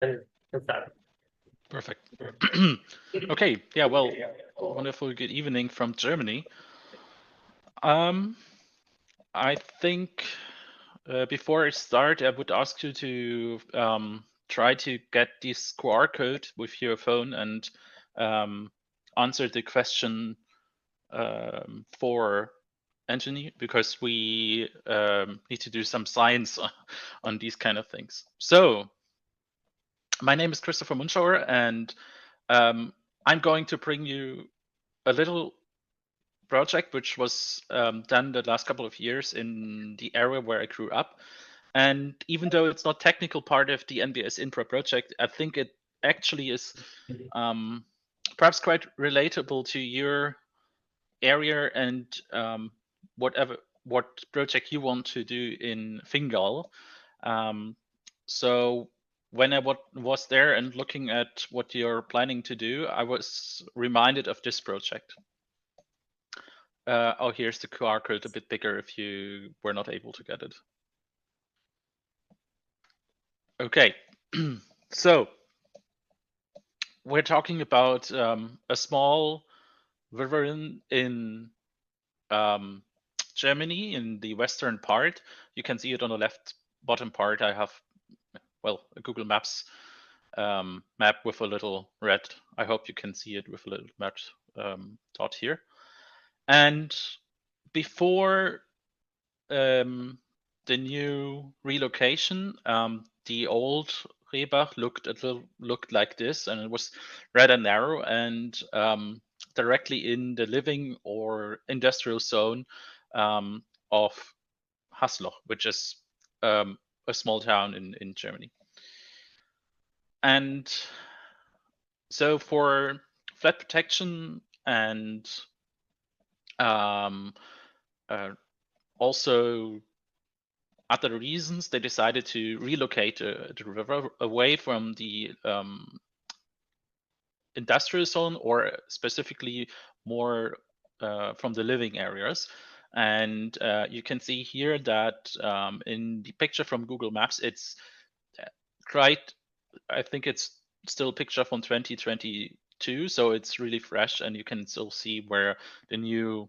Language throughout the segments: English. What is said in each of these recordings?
and start. Perfect. Okay. Yeah. Well, wonderful. Good evening from Germany. Um, I think before I start, I would ask you to try to get this QR code with your phone and answer the question for Anthony, because we need to do some science on these kind of things. So, my name is Christopher Munschauer, and I'm going to bring you a little project which was done the last couple of years in the area where I grew up. And even though it's not technical part of the NBSINFRA project, I think it actually is perhaps quite relatable to your area and what project you want to do in Fingal. So when I was there and looking at what you're planning to do, I was reminded of this project. Oh, here's the QR code a bit bigger if you were not able to get it. Okay, so we're talking about a small river in Germany in the western part. You can see it on the left bottom part. I have, well, a Google Maps map with a little red. I hope you can see it with a little red dot here. And before the new relocation, the old Rehbach looked like this, and it was rather narrow and directly in the living or industrial zone of Hasloch, which is a small town in Germany. And so for flood protection and also other reasons, they decided to relocate the river away from the industrial zone, or specifically more from the living areas. And you can see here that in the picture from Google Maps, it's quite, I think it's still a picture from 2022, so it's really fresh, and you can still see where the new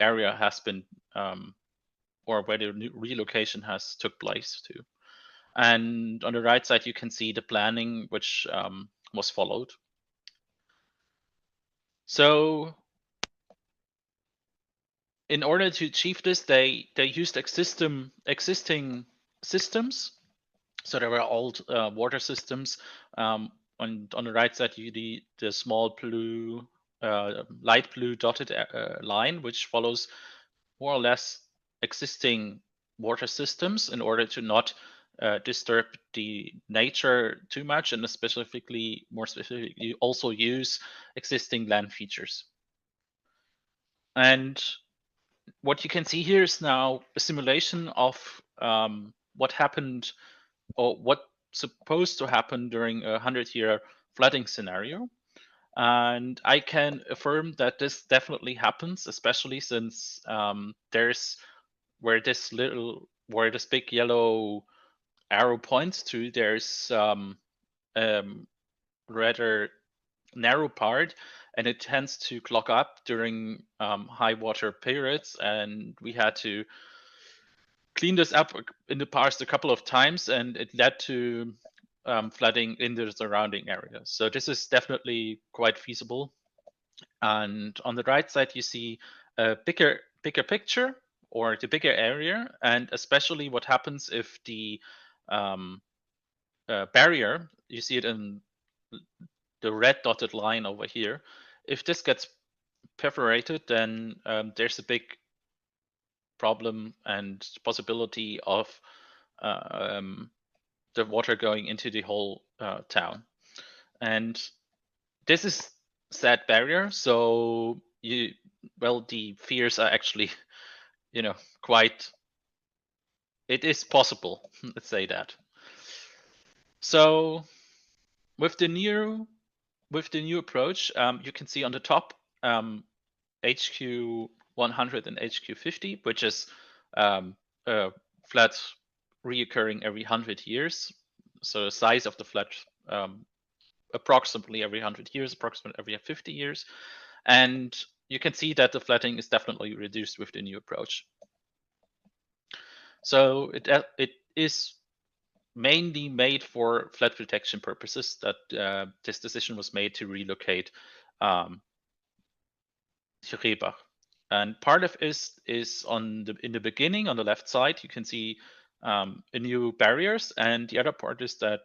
area has been or where the new relocation has took place to. And on the right side, you can see the planning which was followed. So in order to achieve this, they used existing systems. So there were old water systems. On the right side, you the small blue, light blue dotted line, which follows more or less existing water systems in order to not disturb the nature too much, and more specifically, also use existing land features. And what you can see here is now a simulation of what happened or what's supposed to happen during a 100-year flooding scenario. And I can affirm that this definitely happens, especially since there's where this big yellow arrow points to, there's rather narrow part, and it tends to clog up during high water periods, and we had to clean this up in the past a couple of times, and it led to flooding in the surrounding areas. So this is definitely quite feasible. And on the right side, you see a bigger picture, or the bigger area, and especially what happens if the barrier, you see it in the red dotted line over here, if this gets perforated, then there's a big problem and possibility of the water going into the whole town. And this is said barrier, so the fears are actually, quite, it is possible, let's say that. So with the new approach, you can see on the top HQ 100 and HQ 50, which is a flood reoccurring every 100 years. So the size of the flood approximately every 100 years, approximately every 50 years. And you can see that the flooding is definitely reduced with the new approach. So it is mainly made for flood protection purposes that this decision was made to relocate Rehbach. And part of it is in the beginning on the left side. You can see a new barriers, and the other part is that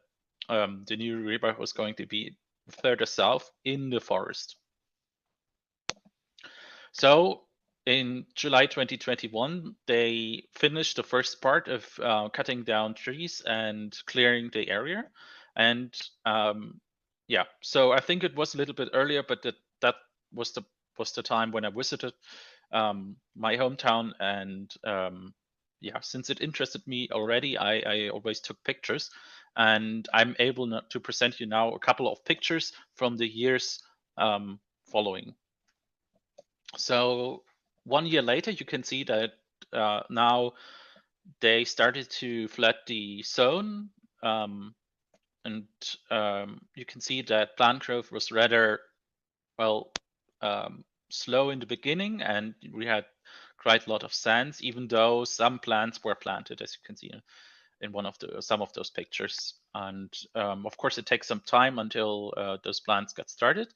the new Rehbach was going to be further south in the forest. So in July 2021, they finished the first part of cutting down trees and clearing the area. And yeah, so I think it was a little bit earlier, but that was the time when I visited my hometown. And yeah, since it interested me already, I always took pictures. And I'm able to present you now a couple of pictures from the years following. So 1 year later, you can see that now they started to flood the zone, and you can see that plant growth was rather well slow in the beginning, and we had quite a lot of sands, even though some plants were planted, as you can see in some of those pictures. And of course, it takes some time until those plants get started.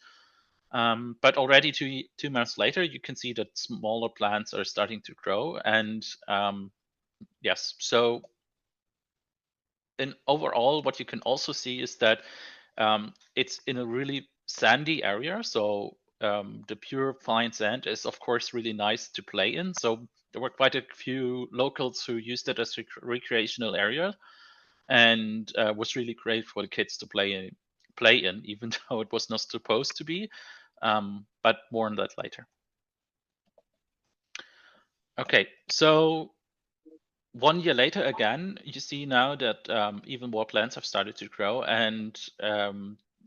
But already 2 months later, you can see that smaller plants are starting to grow. And yes, so in overall, what you can also see is that it's in a really sandy area. So the pure fine sand is, of course, really nice to play in. So there were quite a few locals who used it as a recreational area, and was really great for the kids to play in, even though it was not supposed to be. But more on that later. Okay, so 1 year later, again, you see now that even more plants have started to grow, and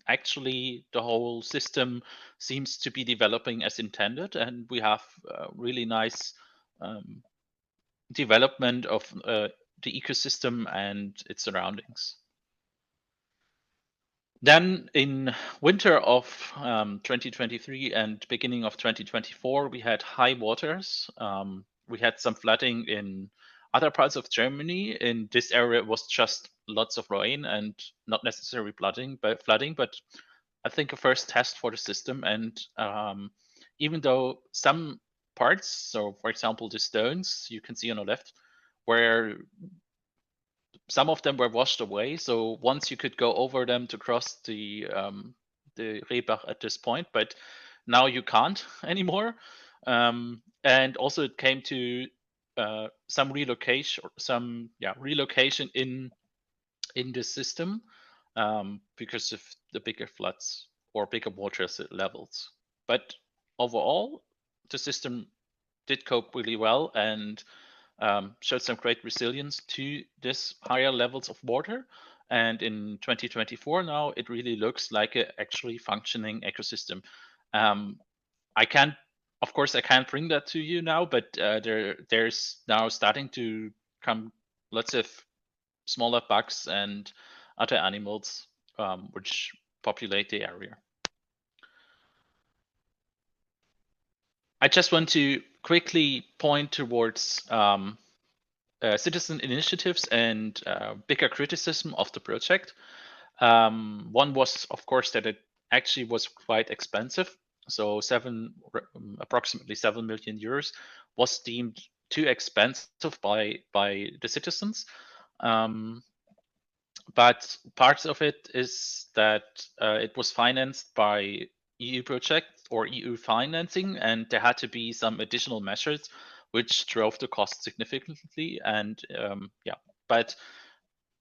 actually the whole system seems to be developing as intended, and we have really nice development of the ecosystem and its surroundings. Then in winter of 2023 and beginning of 2024, we had high waters. We had some flooding in other parts of Germany. In this area, it was just lots of rain and not necessarily flooding, but I think a first test for the system. And even though some parts, so for example, the stones you can see on the left, where some of them were washed away. So once you could go over them to cross the Rehbach at this point, but now you can't anymore. And also it came to some relocation in the system because of the bigger floods or bigger water levels. But overall, the system did cope really well and showed some great resilience to this higher levels of water. And in 2024 now, it really looks like an actually functioning ecosystem. I can't, of course, I can't bring that to you now, but there's now starting to come lots of smaller bugs and other animals which populate the area. I just want to quickly point towards citizen initiatives and bigger criticism of the project. One was, of course, that it actually was quite expensive. So approximately 7 million euros was deemed too expensive by the citizens. But parts of it is that it was financed by EU projects or EU financing, and there had to be some additional measures which drove the cost significantly. And yeah, but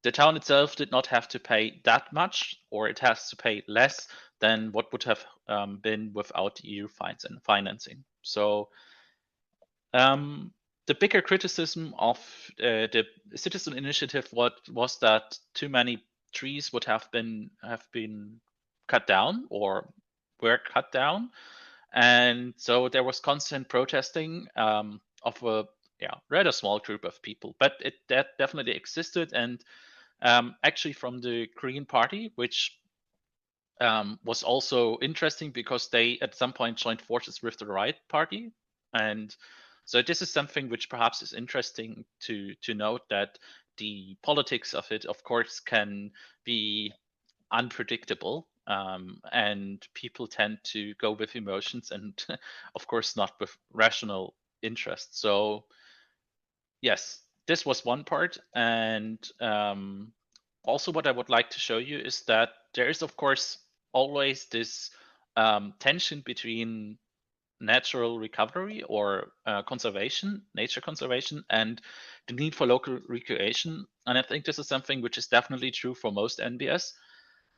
the town itself did not have to pay that much, or it has to pay less than what would have been without EU financing. So the bigger criticism of the citizen initiative was that too many trees would have been cut down or were cut down, and so there was constant protesting of a rather small group of people, but that definitely existed. And actually, from the Green Party, which was also interesting because they at some point joined forces with the Right Party. And so this is something which perhaps is interesting to note, that the politics of it, of course, can be unpredictable, and people tend to go with emotions and of course not with rational interest. So yes, this was one part. And also what I would like to show you is that there is, of course, always this tension between natural recovery or conservation, nature conservation, and the need for local recreation. And I think this is something which is definitely true for most NBS,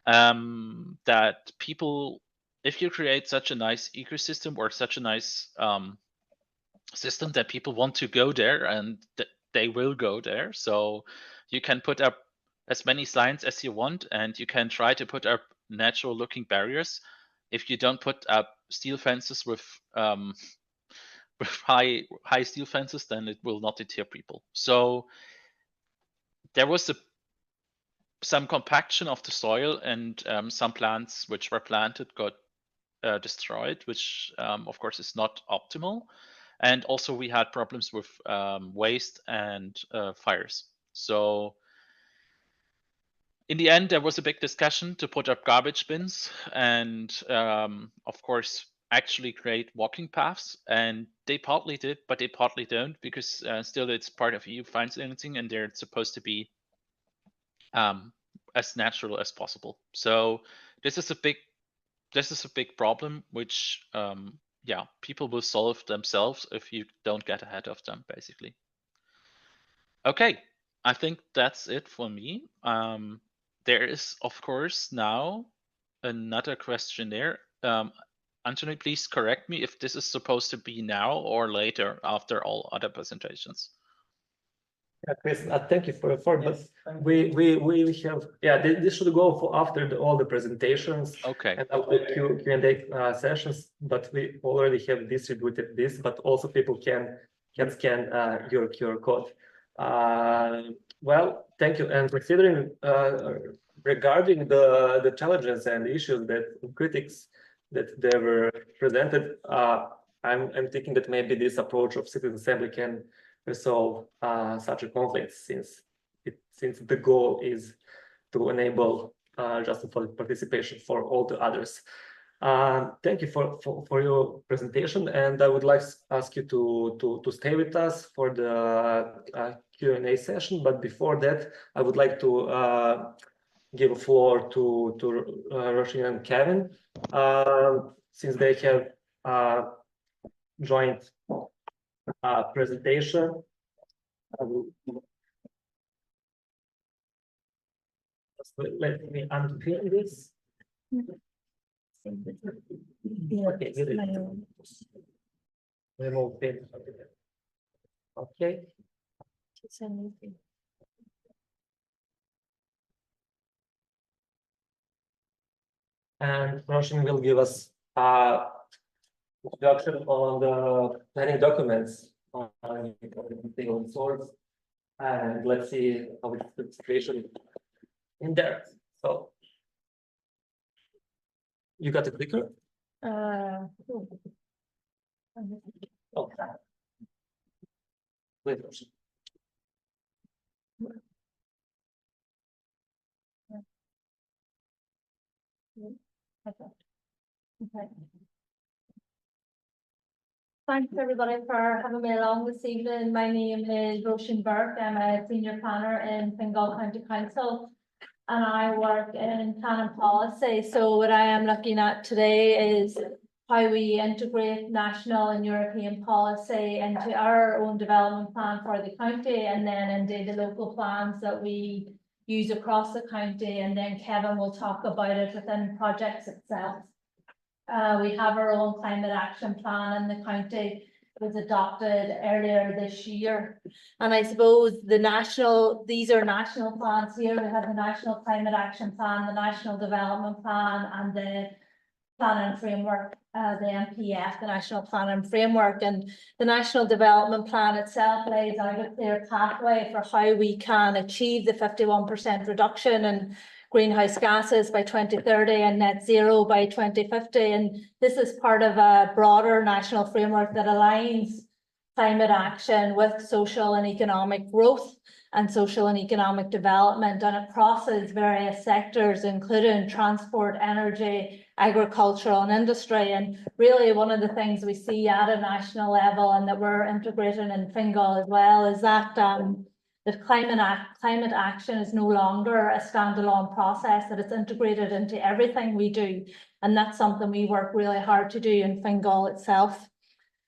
that people, if you create such a nice ecosystem or such a nice system, that people want to go there, and they will go there. So you can put up as many signs as you want, and you can try to put up natural looking barriers. If you don't put up steel fences with high steel fences, then it will not deter people. So there was some compaction of the soil, and some plants which were planted got destroyed, which of course is not optimal. And also we had problems with waste and fires. So in the end, there was a big discussion to put up garbage bins and of course actually create walking paths. And they partly did, but they partly don't, because still it's part of EU financing, and they're supposed to be as natural as possible. So this is a big problem, which yeah, people will solve themselves if you don't get ahead of them, basically. Okay, I think that's it for me. There is, of course, now another question there. Anthony, please correct me if this is supposed to be now or later after all other presentations. Yeah, Chris, thank you for but we have, yeah, this should go for after all the presentations. Okay. And after Q&A sessions, but we already have distributed this, but also people can scan your QR code. Well, thank you. And considering regarding the challenges and issues that critics that they were presented, I'm thinking that maybe this approach of citizen assembly can resolve such a conflict, since the goal is to enable justified participation for all the others. Thank you for your presentation, and I would like to ask you to stay with us for the Q&A session. But before that, I would like to give a floor to Roshin and Kevin, since they have joined presentation. Let me unpin this. Okay, remove pin. Okay. And Roshin will give us introduction on the planning documents on single source, and let's see how it's the situation in there. So you got a clicker? Oh. Wait, Roshin. Okay. Thanks everybody for having me along this evening. My name is Roshin Burke. I'm a senior planner in Fingal County Council, and I work in planning policy. So what I am looking at today is how we integrate national and European policy into our own development plan for the county, and then indeed the local plans that we use across the county. And then Kevin will talk about it within projects itself. We have our own climate action plan in the county. It was adopted earlier this year. And I suppose these are national plans here. We have the National Climate Action Plan, the National Development Plan, and the Plan and Framework, the NPF, the National Plan and Framework. And the National Development Plan itself lays out a clear pathway for how we can achieve the 51% reduction in greenhouse gases by 2030 and net zero by 2050. And this is part of a broader national framework that aligns climate action with social and economic growth and social and economic development, and it crosses various sectors, including transport, energy, agricultural and industry. And really one of the things we see at a national level and that we're integrating in Fingal as well is that climate action is no longer a standalone process, that it's integrated into everything we do. And that's something we work really hard to do in Fingal itself.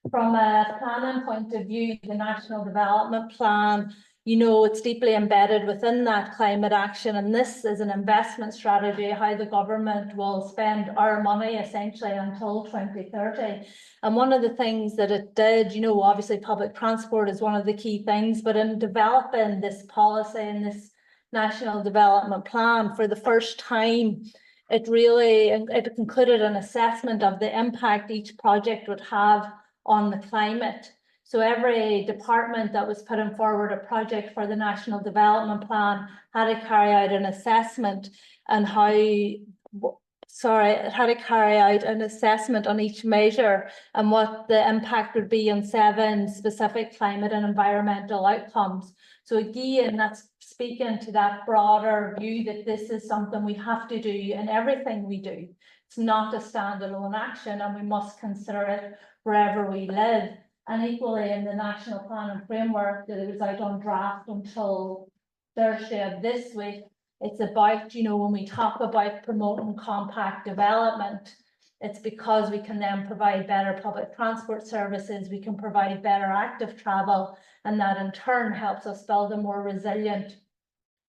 From a planning point of view, the National Development Plan, you know, it's deeply embedded within that climate action, and this is an investment strategy, how the government will spend our money essentially until 2030. And one of the things that it did, you know, obviously public transport is one of the key things, but in developing this policy and this National Development Plan, for the first time, it included an assessment of the impact each project would have on the climate. So every department that was putting forward a project for the National Development Plan had to carry out an assessment on on each measure and what the impact would be on 7 specific climate and environmental outcomes. So again, that's speaking to that broader view that this is something we have to do in everything we do. It's not a standalone action, and we must consider it wherever we live. And equally in the National Plan and Framework that it was out on draft until Thursday of this week, it's about, you know, when we talk about promoting compact development, it's because we can then provide better public transport services, we can provide better active travel, and that in turn helps us build a more resilient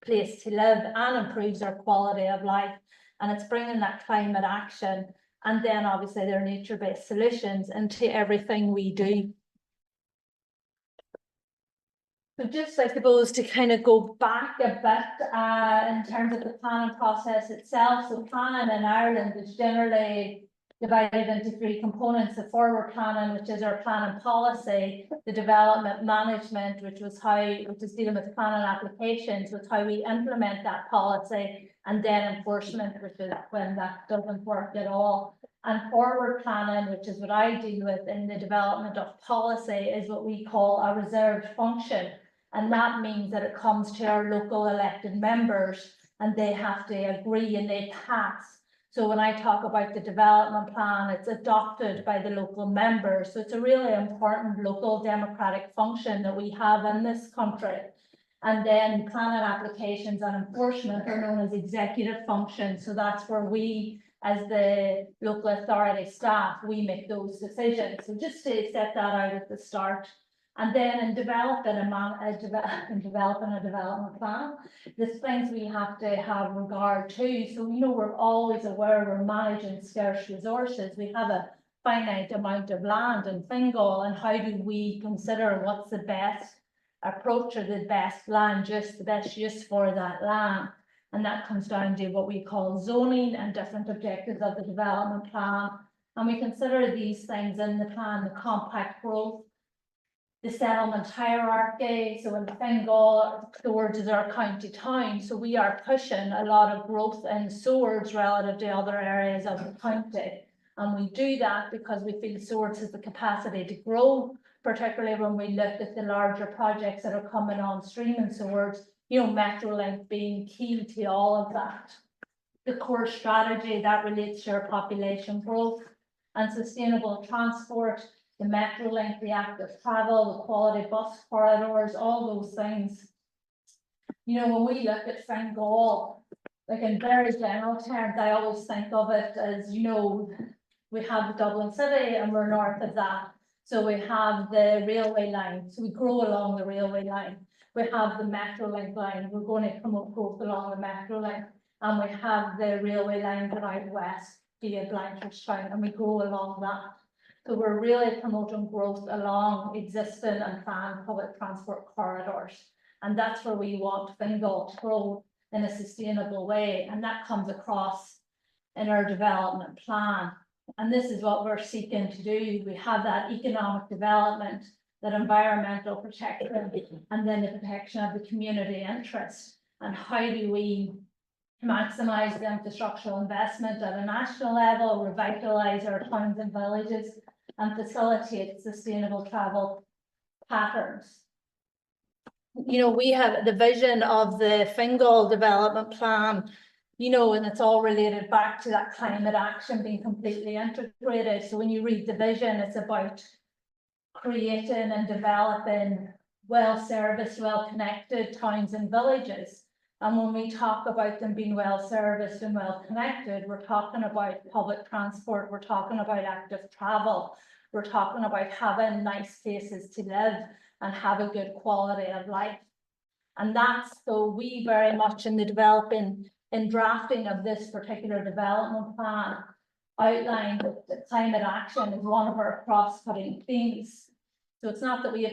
place to live and improves our quality of life. And it's bringing that climate action and then obviously their nature-based solutions into everything we do. So just, I suppose, to kind of go back a bit in terms of the planning process itself. So planning in Ireland is generally divided into 3 components: the forward planning, which is our planning policy; the development management, which is dealing with planning applications, with how we implement that policy; and then enforcement, which is when that doesn't work at all. And forward planning, which is what I deal with in the development of policy, is what we call a reserved function. And that means that it comes to our local elected members and they have to agree and they pass. So when I talk about the development plan, it's adopted by the local members. So it's a really important local democratic function that we have in this country. And then planning applications and enforcement are known as executive functions. So that's where we, as the local authority staff, we make those decisions. So just to set that out at the start. And then in developing a development plan, there's things we have to have regard to. So, you know, we're always aware we're managing scarce resources. We have a finite amount of land in Fingal, and how do we consider what's the best approach or the best land use, the best use for that land? And that comes down to what we call zoning and different objectives of the development plan. And we consider these things in the plan: the compact growth, the settlement hierarchy. So in Fingal, Swords is our county town, so we are pushing a lot of growth in Swords relative to other areas of the county. And we do that because we feel Swords has the capacity to grow, particularly when we look at the larger projects that are coming on stream in Swords, you know, Metrolink being key to all of that. The core strategy that relates to our population growth and sustainable transport, the Metrolink, the active travel, the quality bus corridors, all those things. You know, when we look at Fingal, like in very general terms, I always think of it as, you know, we have Dublin City and we're north of that. So we have the railway line, so we grow along the railway line. We have the Metrolink line, we're going to promote growth along the Metrolink. And we have the railway line going out west via Blanchardstown, and we grow along that. So we're really promoting growth along existing and planned public transport corridors. And that's where we want Fingal to grow in a sustainable way. And that comes across in our development plan. And this is what we're seeking to do. We have that economic development, that environmental protection, and then the protection of the community interest. And how do we maximise the infrastructural investment at a national level, revitalise our towns and villages, and facilitate sustainable travel patterns. You know, we have the vision of the Fingal development plan, you know, and it's all related back to that climate action being completely integrated. So when you read the vision, it's about creating and developing well-serviced, well-connected towns and villages. And when we talk about them being well-serviced and well-connected, we're talking about public transport, we're talking about active travel, we're talking about having nice places to live and have a good quality of life. And that's, so we very much in the drafting of this particular development plan outlined that climate action is one of our cross-cutting themes. So it's not that we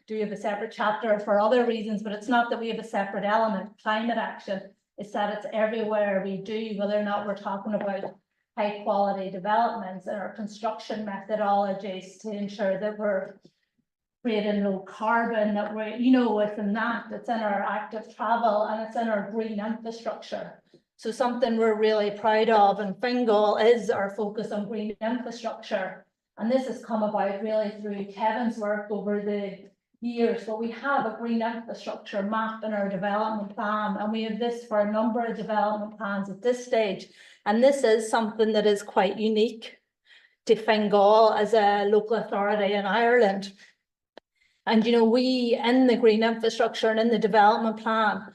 do have a separate chapter for other reasons, but it's not that we have a separate element, climate action. It's that it's everywhere we do, whether or not we're talking about high quality developments and our construction methodologies to ensure that we're creating low carbon, that we're, you know, within that, it's in our active travel and it's in our green infrastructure. So something we're really proud of in Fingal is our focus on green infrastructure. And this has come about really through Kevin's work over the years, but we have a green infrastructure map in our development plan, and we have this for a number of development plans at this stage. And this is something that is quite unique to Fingal as a local authority in Ireland. And, you know, we in the green infrastructure and in the development plan,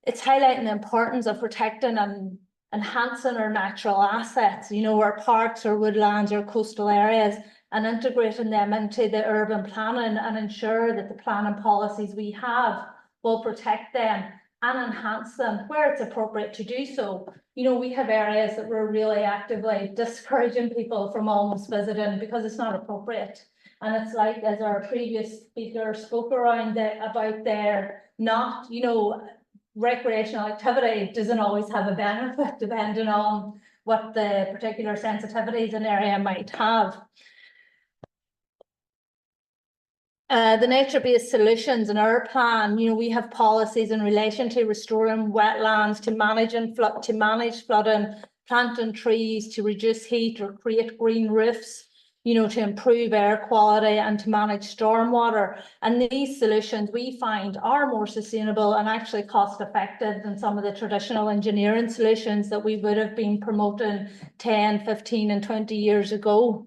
it's highlighting the importance of protecting and enhancing our natural assets, you know, our parks, our woodlands, our coastal areas, and integrating them into the urban planning and ensure that the planning policies we have will protect them and enhance them where it's appropriate to do so. You know, we have areas that we're really actively discouraging people from almost visiting because it's not appropriate. And it's like, as our previous speaker spoke around about their not, you know, recreational activity doesn't always have a benefit depending on what the particular sensitivities an area might have. The nature-based solutions in our plan, you know, we have policies in relation to restoring wetlands, to manage flooding, planting trees, to reduce heat or create green roofs, you know, to improve air quality and to manage stormwater. And these solutions we find are more sustainable and actually cost effective than some of the traditional engineering solutions that we would have been promoting 10, 15 and 20 years ago.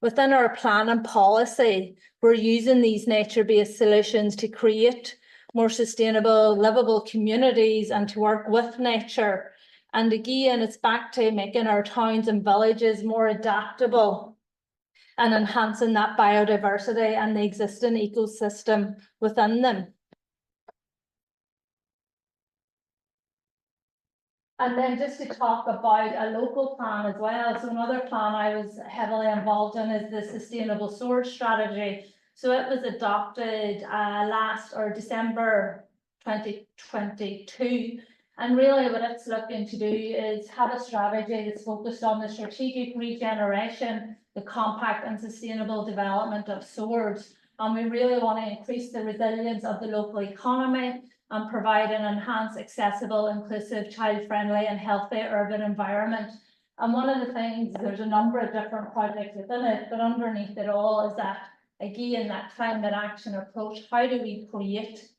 Within our planning policy, we're using these nature-based solutions to create more sustainable, livable communities and to work with nature. And again, it's back to making our towns and villages more adaptable and enhancing that biodiversity and the existing ecosystem within them. And then just to talk about a local plan as well. So another plan I was heavily involved in is the Sustainable Source Strategy. So it was adopted December 2022. And really what it's looking to do is have a strategy that's focused on the strategic regeneration, the compact and sustainable development of swords. And we really want to increase the resilience of the local economy and provide an enhanced, accessible, inclusive, child-friendly and healthy urban environment. And one of the things, there's a number of different projects within it, but underneath it all is that, again, that climate action approach. How do we create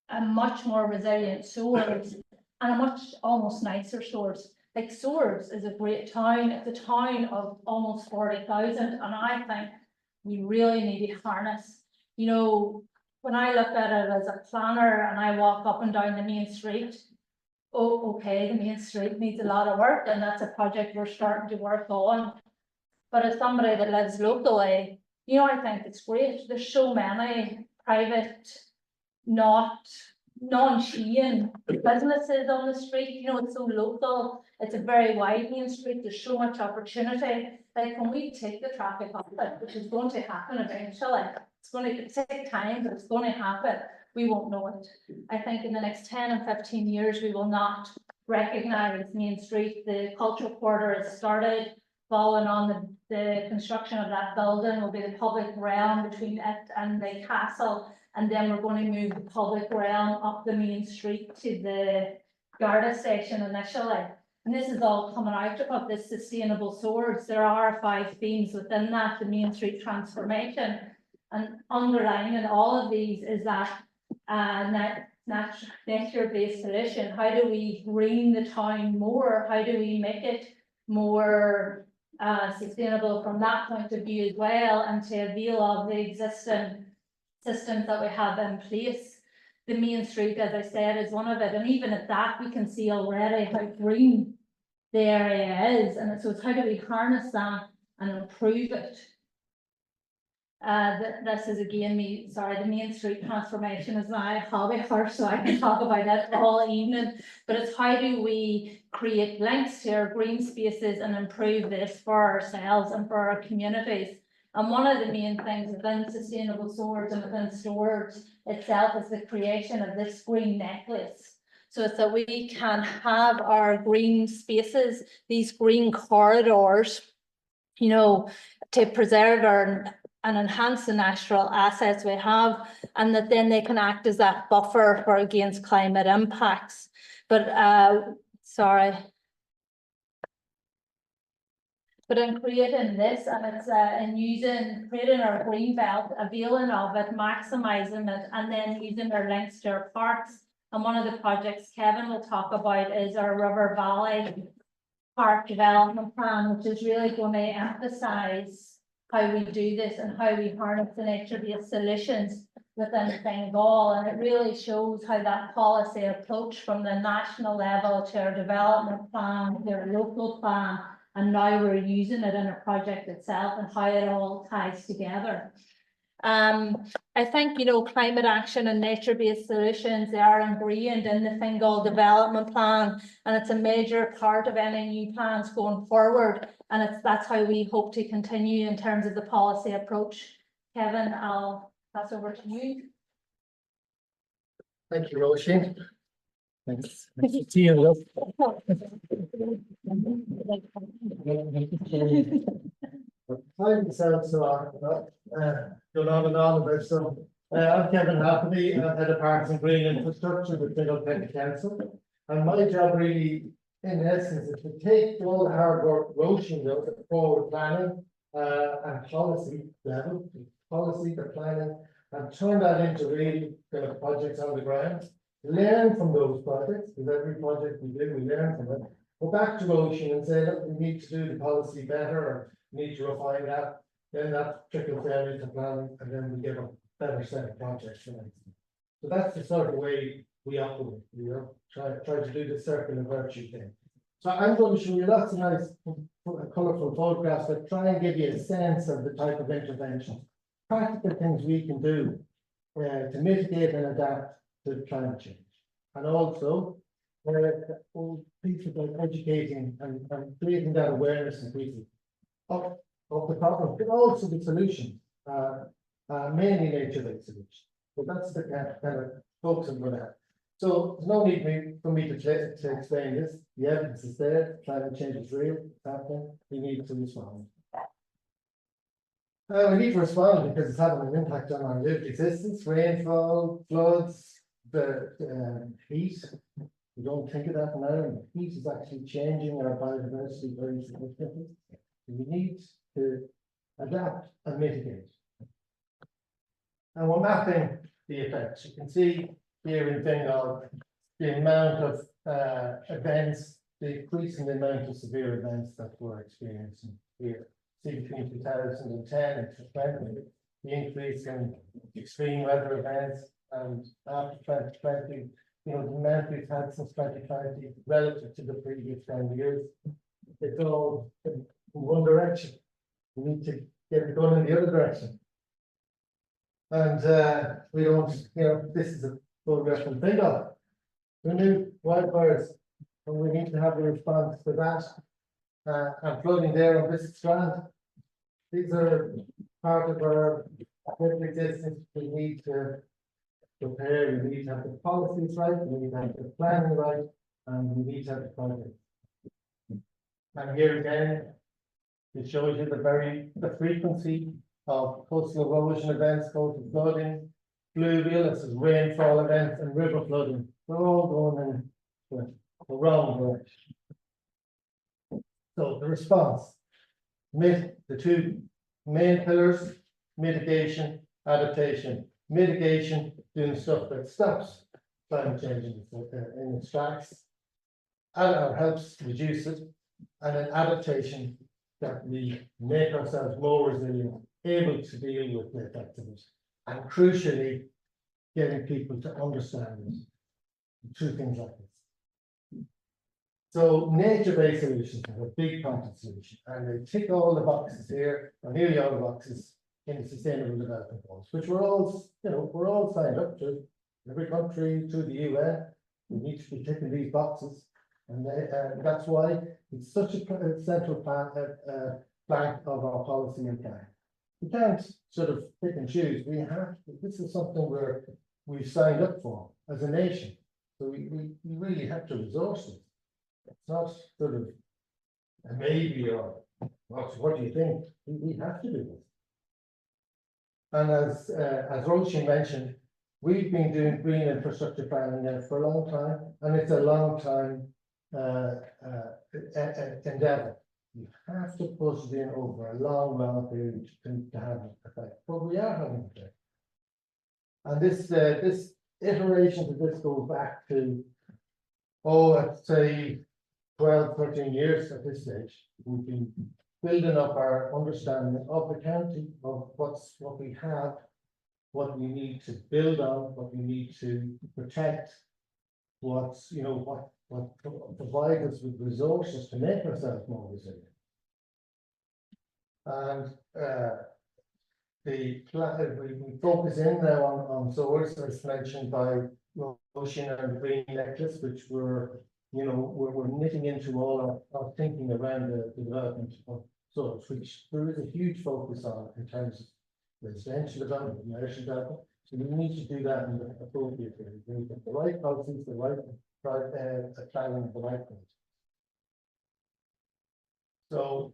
a much more resilient swords and a much almost nicer swords? Like Swords is a great town. It's a town of almost 40,000, and I think we really need to harness, you know, when I look at it as a planner and I walk up and down the main street, oh, okay, the main street needs a lot of work, and that's a project we're starting to work on. But as somebody that lives locally, you know, I think it's great. There's so many private, non-chain businesses on the street. You know, it's so local. It's a very wide main street. There's so much opportunity. Like, when we take the traffic off it, which is going to happen eventually, it's going to take time, but it's going to happen. We won't know it. I think in the next 10 and 15 years, we will not recognise Main Street. The cultural quarter has started. Following on the construction of that building will be the public realm between it and the castle. And then we're going to move the public realm up the main street to the Garda station initially. And this is all coming out of this sustainable swords. There are 5 themes within that, the Main Street transformation. And underlying all of these is that nature-based solution. How do we green the town more? How do we make it more sustainable from that point of view as well, and to avail of the existing systems that we have in place? The Main Street, as I said, is one of it, and even at that, we can see already how green the area is, and so it's how do we harness that and improve it? This is again the Main Street transformation is my hobby horse, so I can talk about it all evening. But it's how do we create links to our green spaces and improve this for ourselves and for our communities. And one of the main things within sustainable swords and within storage itself is the creation of this green necklace. So it's that we can have our green spaces, these green corridors, you know, to preserve and enhance the natural assets we have, and that then they can act as that buffer for against climate impacts. But But in creating this, and it's in creating our green belt, availing of it, maximising it, and then using our links to our parks. And one of the projects Kevin will talk about is our River Valley Park Development Plan, which is really going to emphasise how we do this and how we harness the nature-based solutions within Fingal. And it really shows how that policy approach from the national level to our development plan, to our local plan, and now we're using it in a project itself and how it all ties together. I think, you know, climate action and nature-based solutions, they are ingrained in the Fingal development plan, and it's a major part of any new plans going forward. And that's how we hope to continue in terms of the policy approach. Kevin, I'll pass over to you. Thank you, Roisin. Thanks. Nice to see you. Hi, myself, going on and on about some. I'm Kevin Happy, and I'm head of Parks and Green Infrastructure with Fingal County Council. And my job really, in essence, is to take all the hard work Roisin does at forward planning and policy level, the planning, and turn that into really kind of projects on the ground. Learn from those projects, because every project we do, we learn from it. Go back to Roisin and say, look, we need to do the policy better, or we need to refine that. Then that trickles down into planning, and then we get a better set of projects. So that's the sort of way we operate, you know, try to do the circle of virtue thing. So I'm going to show you lots of nice, colourful photographs that try and give you a sense of the type of intervention, practical things we can do to mitigate and adapt to climate change, and also piece about educating and creating that awareness in people of the problem, but also the solution, mainly nature-based solutions. So that's the kind of focus I'm going to have. So there's no need for me to explain this. The evidence is there. Climate change is real. It's happening. We need to respond. We need to respond because it's having an impact on our lived existence, rainfall, floods, the heat. We don't think of that now, and the heat is actually changing our biodiversity very significantly. We need to adapt and mitigate. And we're mapping the effects. You can see here in Fingal the amount of events, the increasing amount of severe events that we're experiencing here. See between 2010 and 2020, the increase in extreme weather events, and after 2020, you know, the amount we've had since 2020 relative to the previous 10 years, it's all in one direction. We need to get it going in the other direction. And we don't, you know, this is a photograph from Fingal. We knew wildfires, and we need to have a response to that. And flooding there on this strand. These are part of our existence. We need to prepare, we need to have the policies right, we need to have the planning right, and we need to have the project. And here again, it shows you the frequency of coastal erosion events, coastal flooding, fluvial, this is rainfall events, and river flooding. They're all going in the wrong direction. So the response, the two main pillars, mitigation, adaptation. Mitigation, doing stuff that stops climate change in its tracks, and helps reduce it, and an adaptation that we make ourselves more resilient, able to deal with the effects of it, and crucially, getting people to understand it through things like this. So nature-based solutions are a big part of the solution, and they tick all the boxes here, or nearly all the boxes in the Sustainable Development Goals, which we're all signed up to. Every country through the UN, we need to be ticking these boxes, and that's why it's such a central plank of our policy and plan. We can't sort of pick and choose. We have to, this is something we've signed up for as a nation, so we really have to resource it. It's not sort of a maybe or what do you think? We have to do this. And as Roisin mentioned, we've been doing green infrastructure planning now for a long time, and it's a long time endeavour. You have to push it in over a long period to have an effect, but we are having an effect. And this iteration of this goes back to, I'd say 12, 13 years at this stage. We've been building up our understanding of the county, of what we have, what we need to build on, what we need to protect, what provide us with resources to make ourselves more resilient. And we focus in now on source, as mentioned by Roisin and the Green Necklace, which we're knitting into all our thinking around the development of soils, which there is a huge focus on in terms of residential development, commercial development. So we need to do that in the appropriate way. We get the right policies, the right planning at the right point. So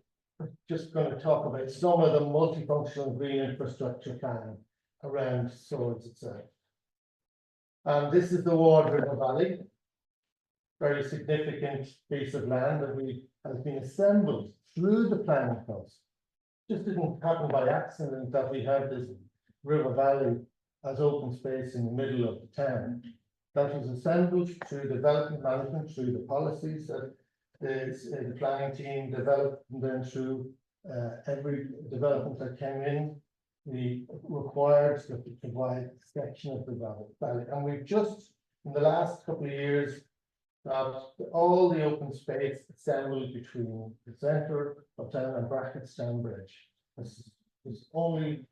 just going to talk about some of the multifunctional green infrastructure planning around soils itself. And this is the Ward River Valley, very significant piece of land that has been assembled through the planning process. Just didn't happen by accident that we have this river valley as open space in the middle of the town. That was assembled through development management, through the policies that the planning team developed, and then through every development that came in, we required that we provide a section of the valley. And we've just, in the last couple of years, all the open space assembled between the centre of town and Brackettstown Bridge. This is only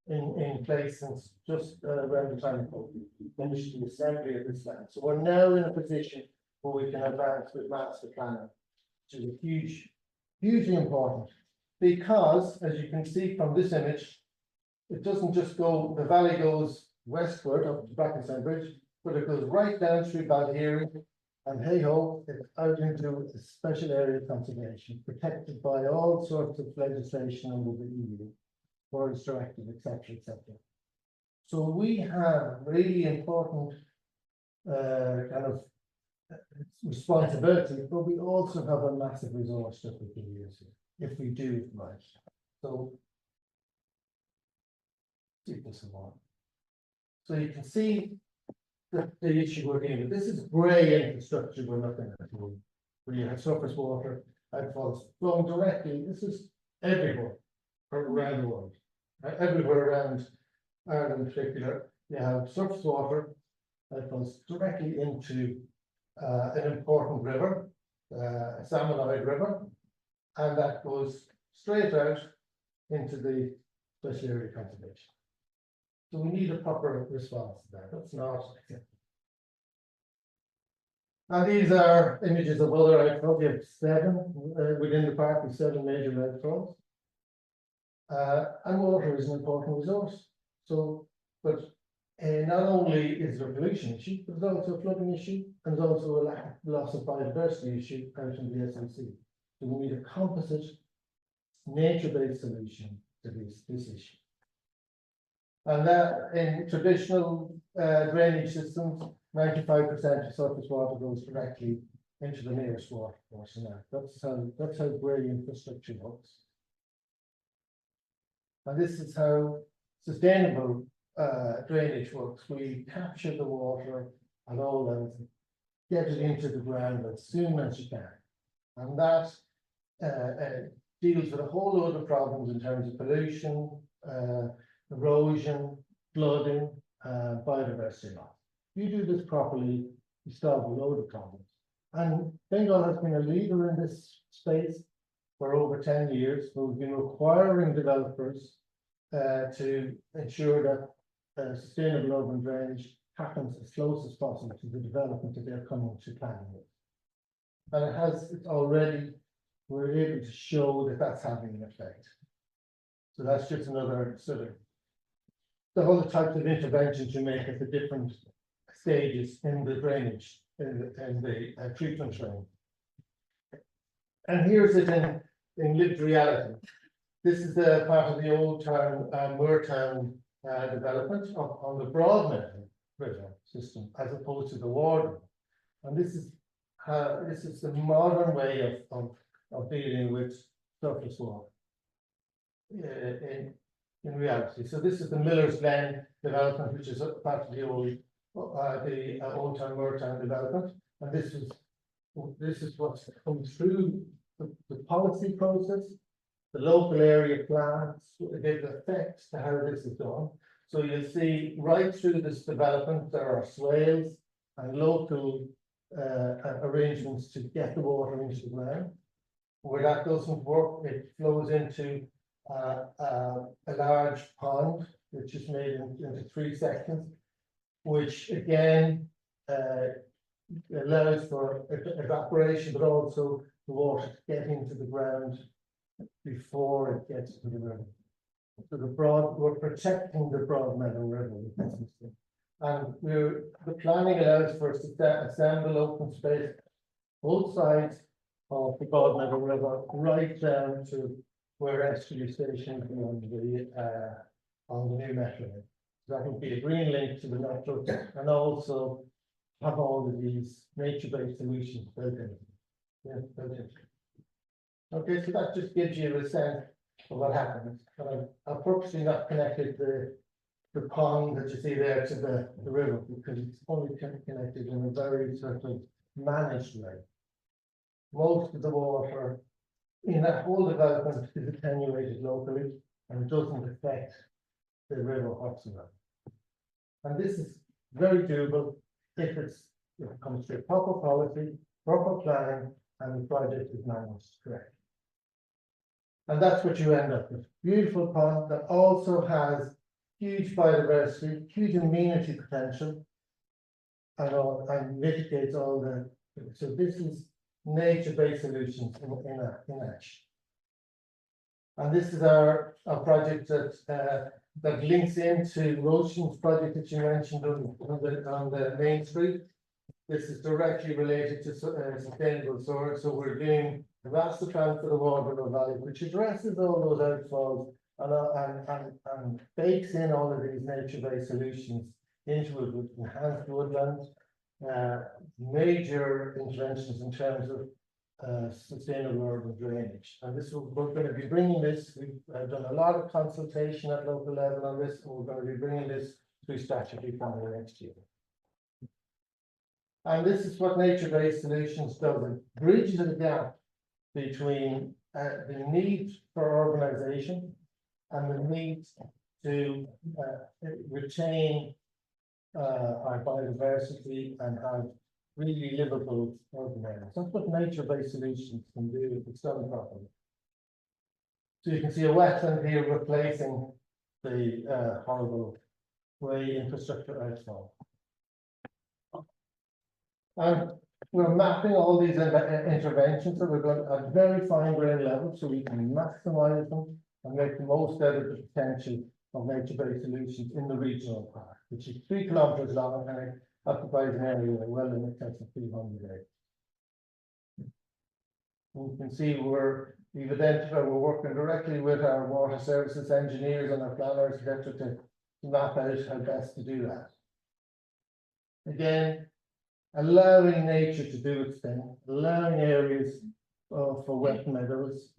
in place since just around the time we finished the assembly of this land. So we're now in a position where we can advance with master planning, which is hugely important, because as you can see from this image, it doesn't just go, the valley goes westward up to Brackettstown Bridge, but it goes right down through Ballyheary. And hey ho, it's out into a special area of conservation, protected by all sorts of legislation under the EU, Forest Directive, etc., etc. So we have really important kind of responsibility, but we also have a massive resource that we can use here if we do it right. So, keep this in mind. So you can see the issue we're dealing with. This is grey infrastructure we're looking at, where you have surface water outfalls flowing directly. This is everywhere around the world, everywhere around Ireland in particular. You have surface water outfalls directly into an important river, a salmonid river, and that goes straight out into the special area conservation. So we need a proper response to that. That's not acceptable. And these are images of other outfalls. You have 7 within the park, with 7 major outfalls. And water is an important resource. So, but not only is there a pollution issue, but there's also a flooding issue, and there's also a loss of biodiversity issue out in the SNC. So we need a composite, nature-based solution to this issue. And that in traditional drainage systems, 95% of surface water goes directly into the nearest water course. And that's how grey infrastructure works. And this is how sustainable drainage works. We capture the water at all levels, get it into the ground as soon as you can. And that deals with a whole load of problems in terms of pollution, erosion, flooding, biodiversity loss. If you do this properly, you solve a load of problems. And Fingal has been a leader in this space for over 10 years. We've been requiring developers to ensure that sustainable urban drainage happens as close as possible to the development that they're coming to planning with. And it's already, we're able to show that that's having an effect. So that's just another sort of the whole types of interventions you make at the different stages in the drainage, in the treatment train. And here's it in lived reality. This is the part of the Old Town, Moortown development on the Broadmeadow River system, as opposed to the Warden. And this is the modern way of dealing with surface water in reality. So this is the Miller's Glen development, which is part of the Old Town Moortown development, and this is what's come through the policy process, the local area plans, gave effect to how this is done. So you'll see right through this development there are swales and local arrangements to get the water into the ground. Where that doesn't work, it flows into a large pond, which is made into 3 sections, which again allows for evaporation, but also the water to get into the ground before it gets to the river. So we're protecting the Broadmeadow River with this system. And the planning allows for us to assemble open space both sides of the Broadmeadow River, right down to where Estuary Station is on the new metro. That would be a green link to the metro, and also have all of these nature-based solutions built in. Yeah, built in. Okay, so that just gives you a sense of what happens. And I've purposely not connected the pond that you see there to the river, because it's only connected in a very sort of managed way. Most of the water in that whole development is attenuated locally and doesn't affect the river whatsoever. And this is very doable if it comes to proper policy, proper planning, and the project is managed correctly. And that's what you end up with. Beautiful pond that also has huge biodiversity, huge amenity potential, and mitigates all the. So this is nature-based solutions in action. And this is our project that links into Roshan's project that you mentioned on the main street. This is directly related to sustainable source. So we're doing the master plan for the Waterloo Valley, which addresses all those outfalls and bakes in all of these nature-based solutions into it with enhanced woodlands, major interventions in terms of sustainable urban drainage. And this we're going to be bringing this. We've done a lot of consultation at local level on this, and we're going to be bringing this through statutory planning next year. And this is what nature-based solutions does. It bridges the gap between the need for urbanization and the need to retain our biodiversity and have really livable urban areas. That's what nature-based solutions can do if it's done properly. So you can see a wetland here replacing the horrible grey infrastructure outfall. And we're mapping all these interventions, so we're going at very fine grain level, so we can maximize them and make the most out of the potential of nature-based solutions in the regional park, which is 3 kilometers long and it occupies an area well in excess of 300 acres. You can see we've identified, we're working directly with our water services engineers and our planners, etc., to map out how best to do that. Again, allowing nature to do its thing, allowing areas for wet meadows,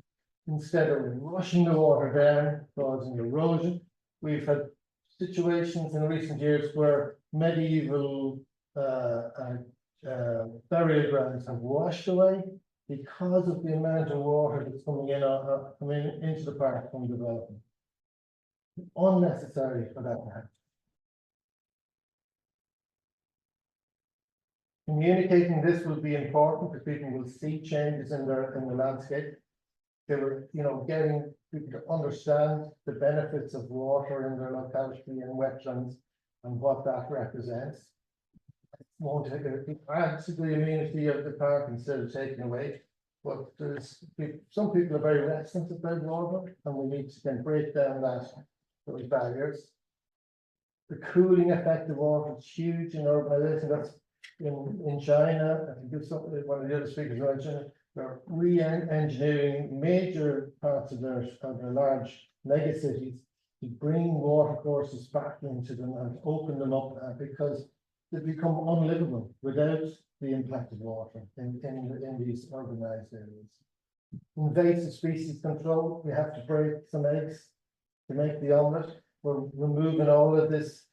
instead of rushing the water down, causing erosion. We've had situations in recent years where medieval burial grounds have washed away because of the amount of water that's coming into the park from development. Unnecessary for that to happen. Communicating this will be important because people will see changes in the landscape. They were, getting people to understand the benefits of water in their locality and wetlands and what that represents. It won't add to the amenity of the park instead of taking away. But some people are very reticent about water, and we need to then break down those barriers. The cooling effect of water is huge in urbanization. That's in China. I think it's one of the other speakers mentioned. They're re-engineering major parts of their large megacities to bring water courses back into them and open them up because they become unlivable without the impact of water in these urbanized areas. Invasive species control, we have to break some eggs to make the omelette. We're removing all of this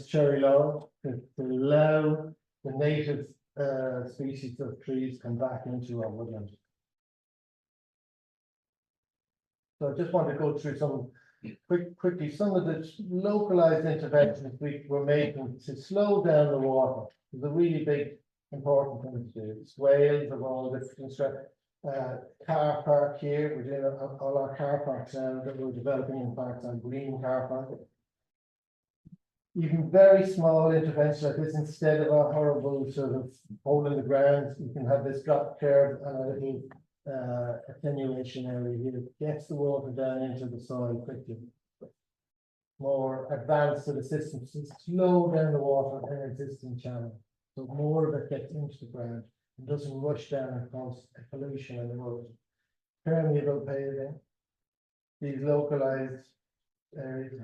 cherry laurel to allow the native species of trees come back into our woodland. So I just want to go through some quickly some of the localized interventions we were making to slow down the water. It's a really big important thing to do. Swales of all different car park here. We're doing all our car parks now that we're developing in parks, our green car park. Even very small interventions like this, instead of a horrible sort of hole in the ground, you can have this drop curve and a little attenuation area here. It gets the water down into the soil quickly. More advanced to the system to slow down the water in an existing channel. So more of it gets into the ground and doesn't rush down and cause pollution and erosion. Permeable paving, these localized areas.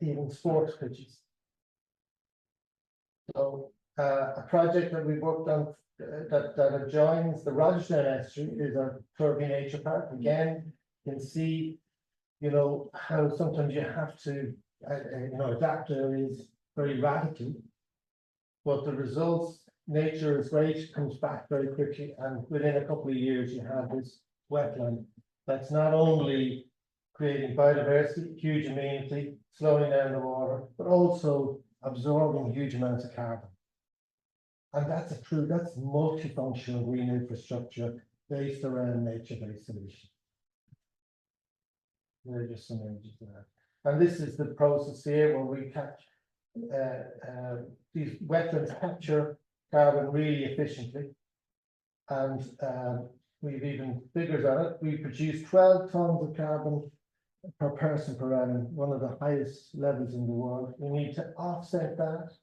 Even sports pitches. So a project that we worked on that adjoins the Rogerstown estuary is our Turvey Nature Park. Again, you can see, how sometimes you have to, adapt areas very radically. But the results, nature is great, comes back very quickly, and within a couple of years, you have this wetland that's not only creating biodiversity, huge amenity, slowing down the water, but also absorbing huge amounts of carbon. And that's multifunctional green infrastructure based around nature-based solutions. There are just some images of that. And this is the process here where we catch these wetlands capture carbon really efficiently. And we've even figures on it. We produce 12 tons of carbon per person per annum, one of the highest levels in the world. We need to offset that.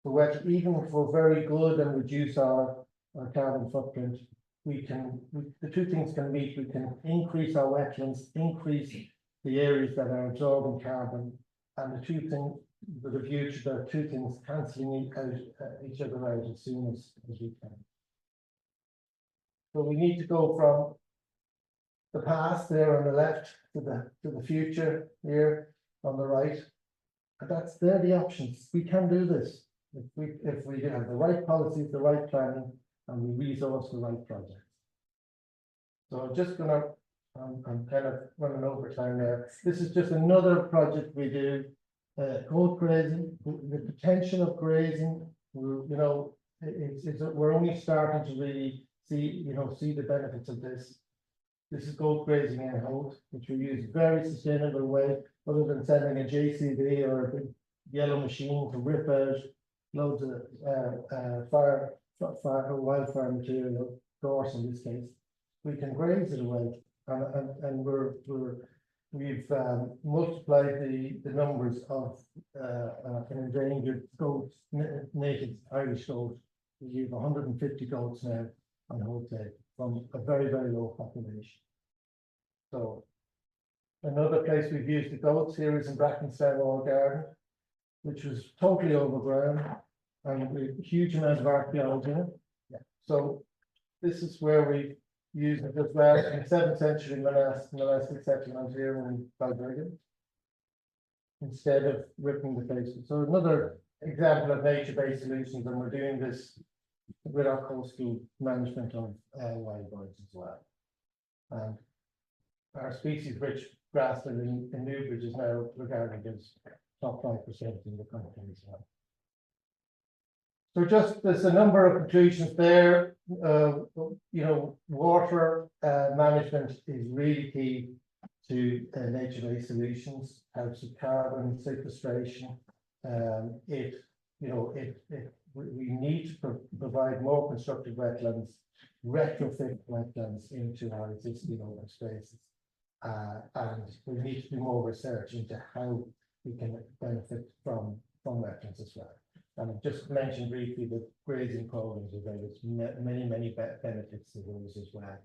Even if we're very good and reduce our carbon footprint, the two things can meet. We can increase our wetlands, increase the areas that are absorbing carbon, and the two things, with the future, there are two things cancelling each other out as soon as we can. So we need to go from the past there on the left to the future here on the right, and they're the options. We can do this if we have the right policies, the right planning, and we resource the right projects. So I'm just I'm kind of running over time there. This is just another project we do. Goat grazing, the potential of grazing. We're only starting to really see the benefits of this. This is goat grazing in Holt, which we use very sustainable way, other than sending a JCB or a big yellow machine to rip out loads of wildfire material, gorse in this case. We can graze it away, and we've multiplied the numbers of an endangered goats, native Irish goat. We have 150 goats now on Holt Day from a very, very low population. So another place we've used the goats here is in Brackenstown Wall Garden, which was totally overgrown. and with a huge amount of archaeology in it. So this is where we used it as well in 7th century monastic settlement here in Balbriggan, instead of ripping the faces. So another example of nature-based solutions, and we're doing this with our coastal management of wild birds as well. And our species-rich grassland in Newbridge is now regarded as top 5% in the country as well. So just there's a number of conclusions there. Water management is really key to nature-based solutions, helps with carbon sequestration. We need to provide more constructive wetlands, retrofit wetlands into our existing open spaces. And we need to do more research into how we can benefit from wetlands as well. And I've just mentioned briefly the grazing programs, there's many benefits to those as well.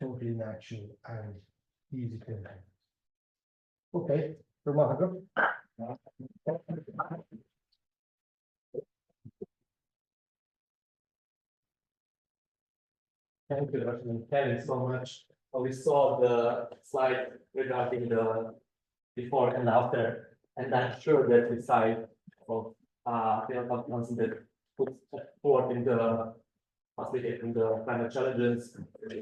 Totally natural and easy to implement. Okay, remarkable. Thank you, Dr. Kelly, so much. We saw the slide regarding the before and after, and I'm sure that the side of that put forward in the facilitating the climate challenges,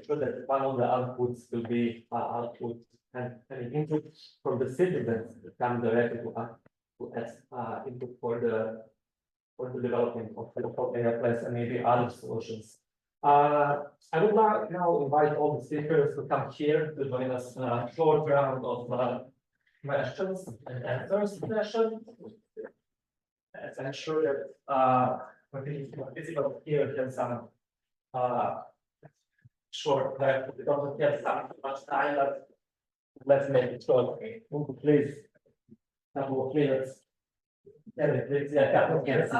sure that one of the outputs will be output and input from the citizens that come directly to as input for the development of local area plans and maybe other solutions. I would like now invite all the speakers to come here to join us in a short round of questions and answers session. As I'm sure that visible here can some short, that we don't have much time, but let's make it short. Please, couple of minutes. Yeah, please, yeah, couple of minutes.